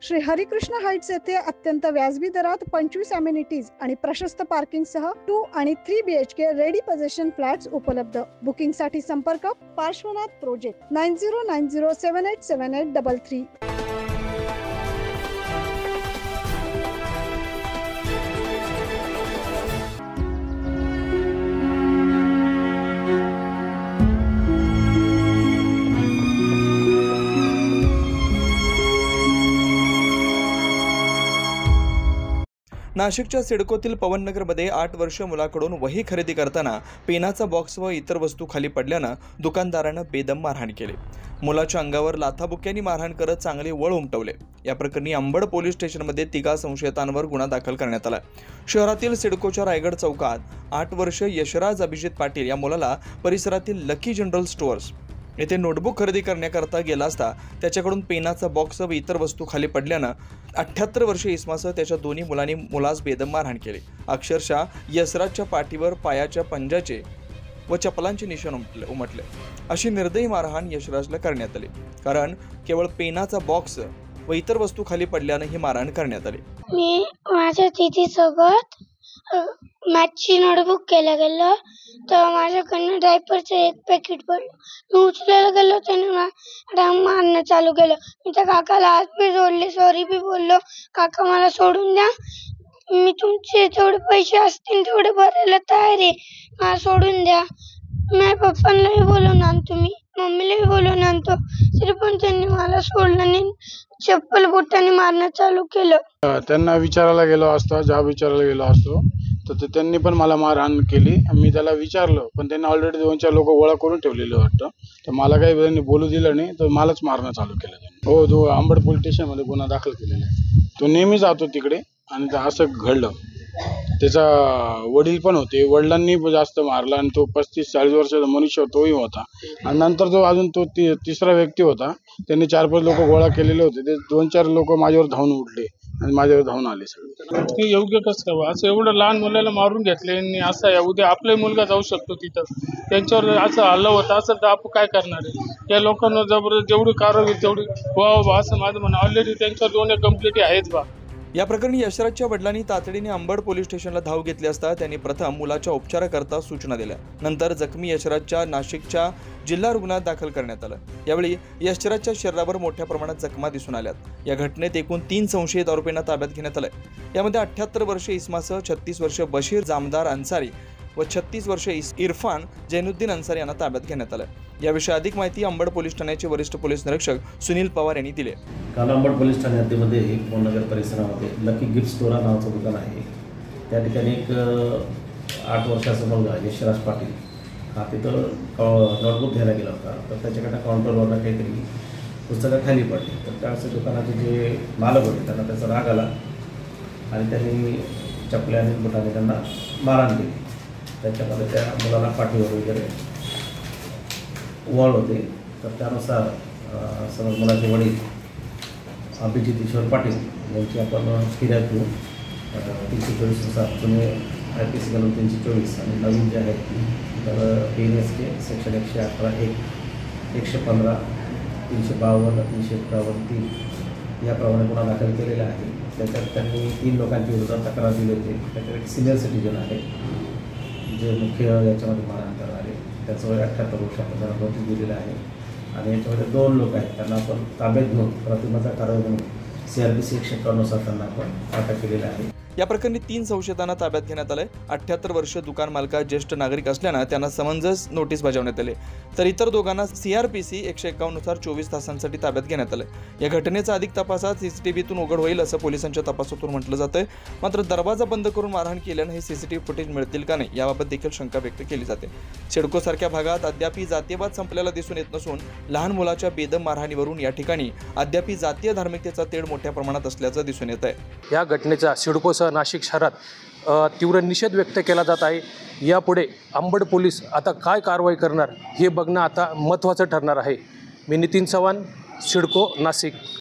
Shri Harikrishna Heights येथे अत्यंत व्याजबी दरात 25 अमेनिटीज आणि प्रशस्त पार्किंग सह 2 आणि 3 BHK रेडी पोझिशन फ्लॅट्स उपलब्ध। बुकिंग साठी संपर्क पार्श्वनाथ प्रोजेक्ट 9090787833। नाशिकच्या सिडकोतील पवननगरमध्ये 8 वर्ष मुलाकडून वही खरेदी करताना पेनाचा बॉक्स व इतर वस्तू खाली पडल्यानं दुकानदारानं बेदम मारहाण केली। मुलाच्या अंगावर लाथाबुक्क्यांनी मारहाण करत चांगले वळ उमटवले। या प्रकरणी अंबड पोलीस स्टेशनमध्ये 3 संशयितांवर गुन्हा दाखल करण्यात आला। शहरातील सिडकोच्या रायगड चौकात 8 वर्ष यशराज अभिजित पाटील या मुलाला परिसरातील लकी जनरल स्टोअर्स येथे नोटबुक खरेदी करण्याकरता गेला असता त्याच्याकडून पेनाचा बॉक्स व इतर वस्तू खाली पडल्यानं 78 वर्षीय इसमासह त्याच्या दोन्ही मुलांनी मुलास बेदम मारहाण केली। अक्षरशः यशराजच्या पाठीवर पायाच्या पंजाचे व चपलांचे निशाण उमटले। अशी निर्दयी मारहाण यशराजला करण्यात आली, कारण केवळ पेनाचा बॉक्स व इतर वस्तू खाली पडल्याने ही मारहाण करण्यात आली। मी माझ्या दीदीसोबत मॅथची नोटबुक केला गेलो तर माझ्याकडनं डायपरचं एक पॅकेट पडलं। मी उचलायला गेलो त्याने मारणं चालू केलं। मी त्या काकाला हात बी जोडले, सॉरी बी बोललो, काका मला सोडून द्या, मी तुमचे जेवढे पैसे असतील तेवढे भरायला तयार आहे, मला सोडून द्या। माझ्या पप्पांनाही बोलवून आणतो, मी मम्मीलाही बोलवून आणतो, तरी पण त्यांनी मला सोडलं नाही, चप्पल बोटाने मारणं चालू केलं। त्यांना विचारायला गेलो असतो, जॉब विचारायला गेलो असतो तर त्यांनी पण मला मारहाण केली। मी त्याला विचारलं पण त्यांनी ऑलरेडी 2-4 लोक गोळा करून ठेवलेले वाटतं, तर मला काही त्यांनी बोलू दिलं नाही, तर मलाच मारणं चालू केलं त्यांनी। हो, तो अंबड पोलीस स्टेशनमध्ये गुन्हा दाखल केलेला आहे। तो नेहमी जातो तिकडे आणि असं घडलं। त्याचा वडील पण होते, वडिलांनी जास्त मारला आणि तो 35-40 वर्षाचा मनुष्य तोही होता। आणि नंतर जो अजून तो तिसरा व्यक्ती होता, त्यांनी 4-5 लोक गोळा केलेले होते, ते 2-4 लोक माझ्यावर धावून उठले आणि माझ्यावर धावून आले सगळे। ते योग्य कसं काय असं एवढं लहान मुलाला मारून घेतले आणि असं उद्या आपला मुलगा जाऊ शकतो तिथं, त्यांच्यावर असं हल्ला होता असेल तर आपण काय करणार आहे? या लोकांना जबरदस्त जेवढी कारवाई तेवढी व्हावं असं माझं म्हणणं। ऑलरेडी त्यांच्यावर 2 कंप्लेंट आहेत बा। या प्रकरणी यशराजच्या वडिलांनी तातडीने अंबड पोलीस स्टेशनला धाव घेतली असता त्यांनी प्रथम मुलाच्या उपचाराकरता सूचना दिल्या। नंतर जखमी यशराजच्या नाशिकच्या जिल्हा रुग्णालयात दाखल करण्यात आलं। यावेळी यशराजच्या शरीरावर मोठ्या प्रमाणात जखमा दिसून आल्यात। या घटनेत एकूण 3 संशयित आरोपींना ताब्यात घेण्यात आलंय। यामध्ये 78 वर्षीय इसमासह 36 वर्षीय बशीर जामदार अन्सारी व 36 वर्षीय इरफान जैनुद्दीन अन्सारी यांना ताब्यात घेण्यात आलं। याविषयी अधिक माहिती अंबड पोलीस ठाण्याचे वरिष्ठ पोलीस निरीक्षक सुनील पवार यांनी दिली। काल अंबड पोलीस ठाणे हद्दीमध्ये एक पवननगर परिसरामध्ये लकी गिफ्ट स्टोअर नावाचं दुकान आहे। त्या ठिकाणी एक 8 वर्षाचा मुलगा यशराज पाटील हा तिथं नोटबुक घ्यायला गेला होता, तर त्याच्याकडे काउंटरवर काहीतरी पुस्तकं खाली पडली, तर त्यावेळेस दुकानाचे जे मालक होते त्यांना त्याचा राग आला आणि त्यांनी चपल्या आणि बुटाने त्यांना मारहाण केली। त्याच्यामध्ये त्या मुलाला पाठीवर वगैरे वळ होते, तर त्यानुसार समज मुलाचे वडील अभिजित ईश्वर पाटील यांची आपण फिर्याद घेऊन 324 जुने IPC कलम 324 आणि नवीन जे आहेत तर PNSK सेक्शन 118(1), 115, 352, 351(3) याप्रमाणे गुन्हा दाखल केलेला आहे। त्याच्यात त्यांनी 3 लोकांच्या विरोधात तक्रार दिली होती। त्याच्यात एक सिनियर सिटीजन आहे जे मुख्य याच्यामध्ये मारहाण करणारे, त्याचं वय 78 वर्षापर्यंत त्यांना नोटीस दिलेलं आहे आणि याच्यामध्ये 2 लोक आहेत, त्यांना आपण ताब्यात घेऊन प्रतिमाचा कारवाई म्हणून CRPC 151 नुसार त्यांना आपण अटक केलेलं आहे। या प्रकरणी 3 संशयितांना ताब्यात घेण्यात आले। 78 वर्षीय दुकान मालका ज्येष्ठ नागरिक असल्यानं त्यांना समन्स नोटीस बजावण्यात आले, तर इतर दोघांना CRPC 151 नुसार 24 तासांसाठी ताब्यात घेण्यात आले। या घटनेचा अधिक तपासात CCTVतून उघड होईल असं पोलिसांच्या तपासातून म्हटलं जातंय। मात्र दरवाजा बंद करून मारहाण केल्यानं हे CCTV फुटेज मिळतील का नाही याबाबत देखील शंका व्यक्त केली जाते। सिडकोसारख्या भागात अद्यापही जातीयवाद संपलेला दिसून येत नसून लहान मुलाच्या बेदम मारहाणीवरून या ठिकाणी अद्यापही जातीय धार्मिकतेचा तेढ मोठ्या प्रमाणात असल्याचं दिसून येत आहे। या घटनेचा सिडको नाशिक शहरात तीव्र निषेध व्यक्त केला जात आहे। यापुढे अंबड पोलीस आता काय कारवाई करणार हे बघणं आता महत्त्वाचं ठरणार आहे। मी नितीन चव्हाण, सिडको, नाशिक।